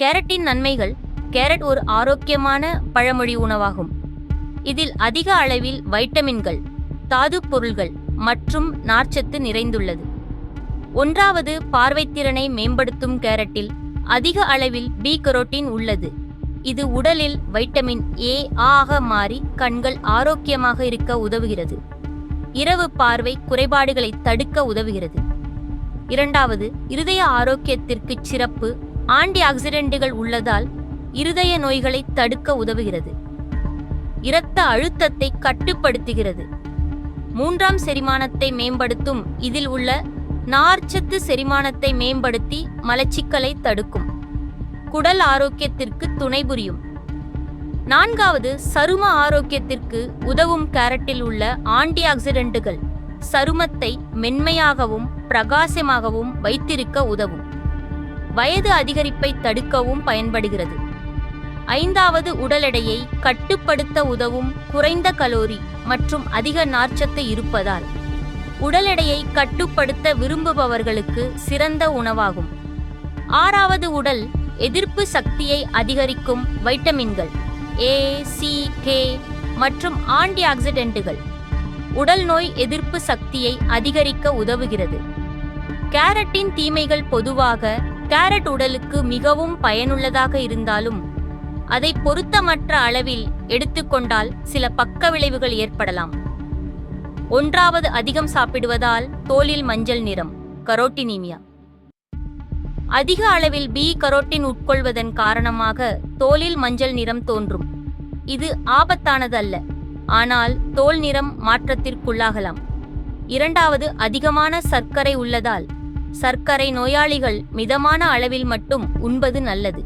Carotene நன்மைகள். Carrot ஒரு ஆரோக்கியமான பழமொழி உணவாகும். இதில் அதிக அளவில் வைட்டமின்கள், தாதுப் பொருள்கள் மற்றும் நார்ச்சத்து நிறைந்துள்ளது. ஒன்றாவது, பார்வைத்திறனை மேம்படுத்தும். கேரட்டில் அதிக அளவில் பி-கரோட்டின் உள்ளது. இது உடலில் வைட்டமின் ஏ ஆக மாறி கண்கள் ஆரோக்கியமாக இருக்க உதவுகிறது. இரவு பார்வை குறைபாடுகளை தடுக்க உதவுகிறது. இரண்டாவது, இருதய ஆரோக்கியத்திற்கு சிறப்பு. ஆன்டி ஆக்சிடென்ட்டுகள் உள்ளதால் இருதய நோய்களை தடுக்க உதவுகிறது. இரத்த அழுத்தத்தை கட்டுப்படுத்துகிறது. மூன்றாம், செரிமானத்தை மேம்படுத்தும். இதில் உள்ள நார்ச்சத்து செரிமானத்தை மேம்படுத்தி மலச்சிக்கலை தடுக்கும். குடல் ஆரோக்கியத்திற்கு துணை புரியும். நான்காவது, சரும ஆரோக்கியத்திற்கு உதவும். கேரட்டில் உள்ள ஆன்டி ஆக்சிடென்ட்டுகள் சருமத்தை மென்மையாகவும் பிரகாசமாகவும் வைத்திருக்க உதவும். வயது அதிகரிப்பை தடுக்கவும் பயன்படுகிறது. ஐந்தாவது, உடல் எடையை கட்டுப்படுத்த உதவும். குறைந்த கலோரி மற்றும் அதிக நார்ச்சத்து இருப்பதால் உடல் எடையை கட்டுப்படுத்த விரும்புபவர்களுக்கு சிறந்த உணவாகும். ஆறாவது, உடல் எதிர்ப்பு சக்தியை அதிகரிக்கும். வைட்டமின்கள் ஏ, சி, கே மற்றும் ஆன்டி ஆக்சிடென்ட்டுகள் உடல் நோய் எதிர்ப்பு சக்தியை அதிகரிக்க உதவுகிறது. கேரட்டின் தீமைகள். பொதுவாக கேரட் உடலுக்கு மிகவும் பயனுள்ளதாக இருந்தாலும் அதை பொருத்தமற்ற அளவில் எடுத்துக்கொண்டால் சில பக்க விளைவுகள் ஏற்படலாம். ஒன்றாவது, அதிகம் சாப்பிடுவதால் தோலில் மஞ்சள் நிறம், கரோட்டினீமியா. அதிக அளவில் பி-கரோட்டின் உட்கொள்வதன் காரணமாக தோலில் மஞ்சள் நிறம் தோன்றும். இது ஆபத்தானது அல்ல, ஆனால் தோல் நிறம் மாற்றத்திற்குள்ளாகலாம். இரண்டாவது, அதிகமான சர்க்கரை உள்ளதால் சர்க்கரை நோயாளிகள் மிதமான அளவில் மட்டும் உண்பது நல்லது.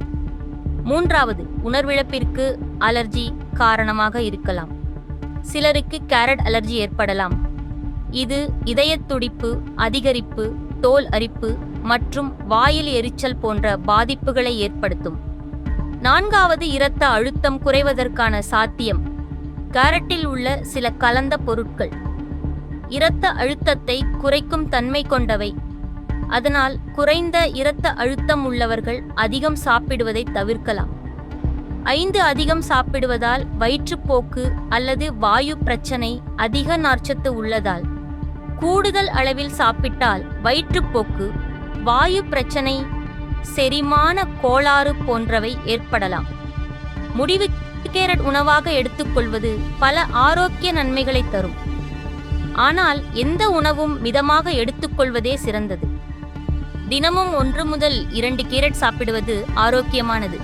மூன்றாவது, உணர்விழப்பிற்கு அலர்ஜி காரணமாக இருக்கலாம். சிலருக்கு கேரட் அலர்ஜி ஏற்படலாம். இது இதயத் துடிப்பு அதிகரிப்பு, தோல் அரிப்பு மற்றும் வாயில் எரிச்சல் போன்ற பாதிப்புகளை ஏற்படுத்தும். நான்காவது, இரத்த அழுத்தம் குறைவதற்கான சாத்தியம். கேரட்டில் உள்ள சில கலந்த பொருட்கள் இரத்த அழுத்தத்தை குறைக்கும் தன்மை கொண்டவை. அதனால் குறைந்த இரத்த அழுத்தம் உள்ளவர்கள் அதிகம் சாப்பிடுவதை தவிர்க்கலாம். 5, அதிகம் சாப்பிடுவதால் வயிற்றுப்போக்கு அல்லது வாயு பிரச்சனை. அதிக நார்ச்சத்து உள்ளதால் கூடுதல் அளவில் சாப்பிட்டால் வயிற்றுப்போக்கு, வாயு பிரச்சனை, செரிமான கோளாறு போன்றவை ஏற்படலாம். முடிவு, கேரட் உணவாக எடுத்துக்கொள்வது பல ஆரோக்கிய நன்மைகளை தரும். ஆனால் எந்த உணவும் மிதமாக எடுத்துக்கொள்வதே சிறந்தது. தினமும் 1 முதல் 2 கேரட் சாப்பிடுவது ஆரோக்கியமானது.